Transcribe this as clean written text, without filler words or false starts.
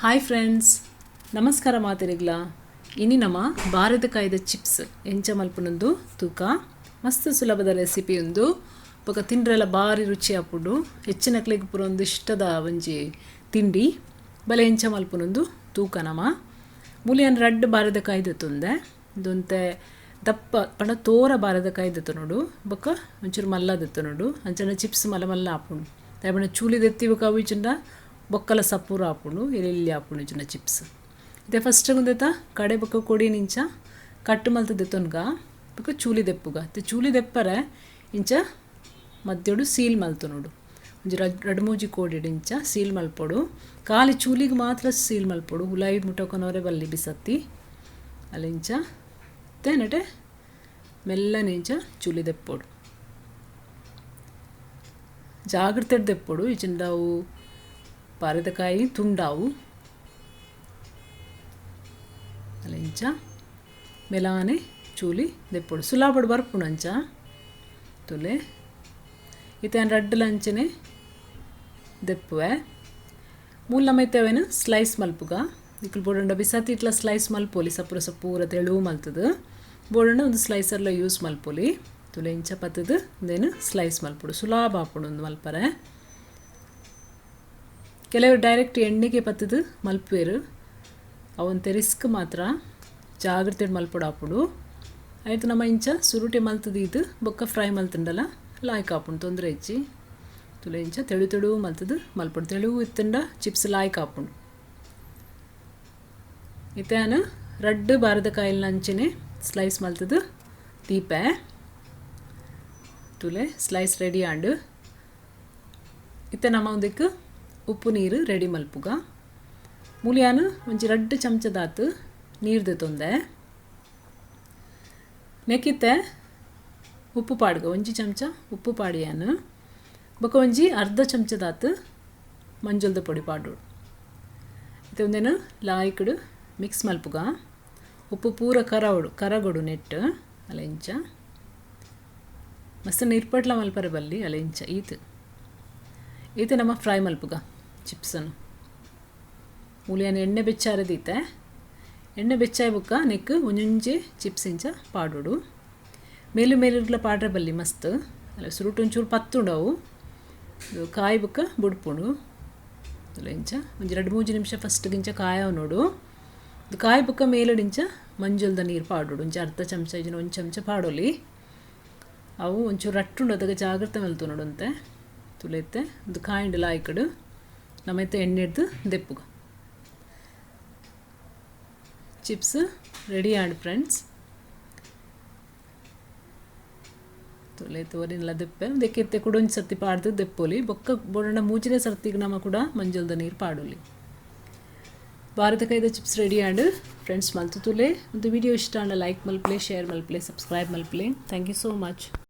Hi friends, ನಮಸ್ಕಾರ ಮಾತಿರಿಗ್ಲ. ಇನಿ ನಮ್ಮ ಬಾರದ ಕಾಯ್ದ ಚಿಪ್ಸ್ ಎಂಚ ಮಲ್ಪುನೊಂದು ತೂಕ ಮಸ್ತ್ ಸುಲಭದ ರೆಸಿಪಿ ಉಂದು. ಬೊಕ ತಿಂಡ್ರೆಲ್ಲ ಬಾರಿ ರುಚಿ ಆಪುಂಡು. ಹೆಚ್ಚಿನಕ್ಲೆಗ್ ಪೂರ ಒಂದು ಇಷ್ಟದ ಒಂಜಿ ತಿಂಡಿ ಬಲೆ ಎಂಚ ಮಲ್ಪುನೊಂದು ತೂಕ ನಮ ಮೂಲಿಯನ್ ರಡ್ಡ್ ಬಾರದ ಕಾಯ್ದ ತುಂದೆ ಇದೊಂತೆ ದಪ್ಪ ಪಂಡ ತೋರ ಬಾರದ ಕಾಯ್ದತ್ತು ನೋಡು. ಬೊಕ ಒಂಚೂರು ಮಲ್ಲದತ್ತು ನೋಡು. ಅಂಚನ ಚಿಪ್ಸ್ ಮಲ್ಲ ಮಲ್ಲ ಆಪುಂಡು. ತೈಬಣ್ಣ ಚೂಲಿದೆತ್ತಿ ಬೊಕ ಅವು ಇಚ್ಚಂಡ ಬೊಕ್ಕಲ ಸಪೂರ ಆಪುಂಡು ಎಲ್ಲಿ ಆಪುಂಡು ಇಚ್ಚಿನ ಚಿಪ್ಸ್. ಇದೇ ಫಸ್ಟ್ ಮುಂದೆತ ಕಡೆ ಬೊಕ್ಕ ಕೊಡಿ ನಿಂಚ ಕಟ್ಟು ಮಲ್ತು ದೆತ್ತೊನ್ಗ ಬೊಕ್ಕ ಚೂಲಿ ದೆಪ್ಪುಗ ಚೂಲಿ ದೆಪ್ಪರೆ ಇಂಚ ಮಧ್ಯೋಡು ಸೀಲ್ ಮಲ್ತು ನೋಡು. ಒಂಜಿ ರಡ್ಮೂಜಿ ಕೋಡಿಡು ಇಂಚ ಸೀಲ್ ಮಲ್ಪೊಡು. ಖಾಲಿ ಚೂಲಿಗೆ ಮಾತ್ರ ಸೀಲ್ ಮಲ್ಪೊಡು. ಹುಲಾಯಿ ಮುಟ್ಟಕೊನವರೆ ಬಲ್ಲಿ ಬಿಸತ್ತಿ ಅಲ್ಲಿ ಇಂಚ ತೇನಟೆ ಮೆಲ್ಲನೆ ಇಂಚ ಚೂಲಿ ದೆಪ್ಪೊಡು. ಜಾಗ್ರತೆ ದೆಪ್ಪೊಡು ಇಚಿಂಡವು ಬಾರದಕಾಯಿ ತುಂಡಾವು ಅಲ್ಲ ಇಂಚ ಮೆಲಾನೆ ಚೂಲಿ ದೆಪ್ಪೊಡು. ಸುಲಾಬಡು ಬರ್ಪುಡು ಅಂಚ ತುಲೆ ಇತೇನು ರಡ್ಡು ಲಂಚನೆ ದೆಪ್ಪುವೆ ಮೂಲ ನಮೈತೇವೇನು ಸ್ಲೈಸ್ ಮಲ್ಪುಗ ಇಕ್ಕಲು ಬೋಡಂಡ ಬಿಸತಿ ಇಟ್ಲ ಸ್ಲೈಸ್ ಮಲ್ಪೋಲಿ ಸಪೂರ ಸಪೂರ ತೆಳು ಮಲ್ತದು ಬೋಡಂಡ ಒಂದು ಸ್ಲೈಸರ್ಲ ಯೂಸ್ ಮಲ್ಪೋಲಿ ತುಲೆ ಇಂಚ ಪತ್ತದು ಒಂದೇನು ಸ್ಲೈಸ್ ಮಲ್ಪುಡು. ಸುಲಾಭ ಆಪುಡು ಒಂದು ಮಲ್ಪರೆ. ಕೆಲವರು ಡೈರೆಕ್ಟ್ ಎಣ್ಣೆಗೆ ಪತ್ತದು ಮಲ್ಪುವೆರು ಅವಂತೆ ರಿಸ್ಕ್ ಮಾತ್ರ ಜಾಗ್ರತೆ ಮಲ್ಪೊಡು ಆಪುಡು. ಆಯಿತು ನಮ್ಮ ಇಂಚ ಸುರುಟೆ ಮಲ್ತದು ಇದು ಬೊಕ್ಕ ಫ್ರೈ ಮಲ್ತಂಡಲ್ಲ ಲಾಯ್ಕ್ ಆಪುಂಡು ತೊಂದರೆ ಇಚ್ಚಿ ತುಲೆ ಇಂಚ ತೆಳು ತೆಳು ಮಲ್ತದು ಮಲ್ಪೊಡು. ತೆಳು ಇತ್ತಂಡ ಚಿಪ್ಸ್ ಲಾಯ್ಕ್ ಆಪುಂಡು. ಇತೇನು ರಡ್ಡು ಬಾರದ ಕಾಯಿಲ್ನ ಅಂಚನೆ ಸ್ಲೈಸ್ ಮಲ್ತದು ದೀಪೆ ತುಲೆ ಸ್ಲೈಸ್ ರೆಡಿ ಆಂಡು ಇತ್ತೆ ನಮ್ಮ ಒಂದಕ್ಕೆ ಉಪ್ಪು ನೀರು ರೆಡಿ ಮಲ್ಪುಗ ಮೂಲಿಯಾನು ಒಂಜಿ ರಡ್ಡು ಚಮಚದಾತು ನೀರ್ದು ತೊಂದೆ ನೆಕ್ಕಿತ್ತೆ ಉಪ್ಪು ಪಾಡ್ಗ ಒಂಜಿ ಚಮಚ ಉಪ್ಪು ಪಾಡಿಯಾನು ಬೊಕ ಒಂಜಿ ಅರ್ಧ ಚಮಚದಾತು ಮಂಜುಲ್ದ ಪೊಡಿ ಪಾಡೋಡು. ಇದು ಒಂದೇನು ಲಾಯ್ಕಡು ಮಿಕ್ಸ್ ಮಲ್ಪುಗ ಉಪ್ಪು ಪೂರ ಕರಗೊಡು ನೆಟ್ಟು ಅಲ್ಲ ಇಂಚ ಮಸ್ತ್ ನಿರ್ಪಟ್ಲ ಮಲ್ಪರೆ ಬಲ್ಲಿ ಅಲ್ಲ ಇಂಚ ಈತು ನಮ್ಮ ಫ್ರೈ ಮಲ್ಪುಗ ಚಿಪ್ಸನ್ನು ಮೂಲಿಯನ್ ಎಣ್ಣೆ ಬೆಚ್ಚಾರದೀತೆ ಎಣ್ಣೆ ಬೆಚ್ಚಾಯ ಬುಕ್ಕ ನೆಕ್ ಒಂಜೊಂಜೆ ಚಿಪ್ಸ್ ಇಂಚ ಪಾಡೋಡು. ಮೇಲಿರ್ಲ ಪಾಡ್ರೆ ಬಲ್ಲಿ ಮಸ್ತ್ ಅಲ್ಲ ಸುರುಟು ಒಂಚೂರು ಪತ್ತುಂಡವು ಇದು ಕಾಯಿ ಬುಕ್ಕ ಬುಡ್ಪುಂಡು ಅಲ್ಲ ಇಂಚ ಒಂಜಿ 2-3 ನಿಮಿಷ ಫಸ್ಟ್ಗಿಂಚ ಕಾಯವು ನೋಡು. ಇದು ಕಾಯಿ ಬುಕ್ಕ ಮೇಲಡಿಂಚ ಮಂಜುಲ್ದ ನೀರು ಪಾಡೋಡು ಒಂಚ ಅರ್ಧ ಚಮಚ ಇದನ್ನು ಒಂದು ಚಮಚ ಪಾಡೋಲಿ. ಅವು ಒಂಚೂರು ರಟ್ಟುಂಡು ಅದಕ್ಕೆ ಜಾಗ್ರತೆ ಮಲ್ತು ನೋಡು ಅಂತೆ ತುಲೆತ್ತೆ ಒಂದು ಕಾಯಿಂಡು ಲಾಯ್ಕಡು ನಮ್ಮೈತೆ ಎಣ್ಣೆ ಹಿಡ್ದು ದೆಪ್ಪುಗ ಚಿಪ್ಸ್ ರೆಡಿ ಆಂಡ್ ಫ್ರೆಂಡ್ಸ್ ತುಲೆತ್ತು ಒರಿನೆಲ್ಲ ದೆಪ್ಪೆ ದೆಕ್ಕೆತ್ತೆ ಕೂಡ ಒಂದು ಸರ್ತಿ ಪಾಡ್ದು ದೆಪ್ಪೋಲಿ ಬೊಕ್ಕ ಬೋಡಣ್ಣ ಮೂಜಿನೇ ಸರ್ತಿಗೆ ನಮ್ಮ ಕೂಡ ಮಂಜುಲ್ದ ನೀರು ಪಾಡೋಲಿ. ಭಾರತ ಕೈದ ಚಿಪ್ಸ್ ರೆಡಿ ಆಂಡ್ ಫ್ರೆಂಡ್ಸ್ ಮಲ್ತು ತುಲೆ ಒಂದು ವಿಡಿಯೋ ಇಷ್ಟ ಅಂಡ ಲೈಕ್ ಮಲ್ಪ್ಲೆ ಶೇರ್ ಮಲ್ಪ್ಲೆ ಸಬ್ಸ್ಕ್ರೈಬ್ ಮಲ್ಪ್ಲೆ. Thank you so much.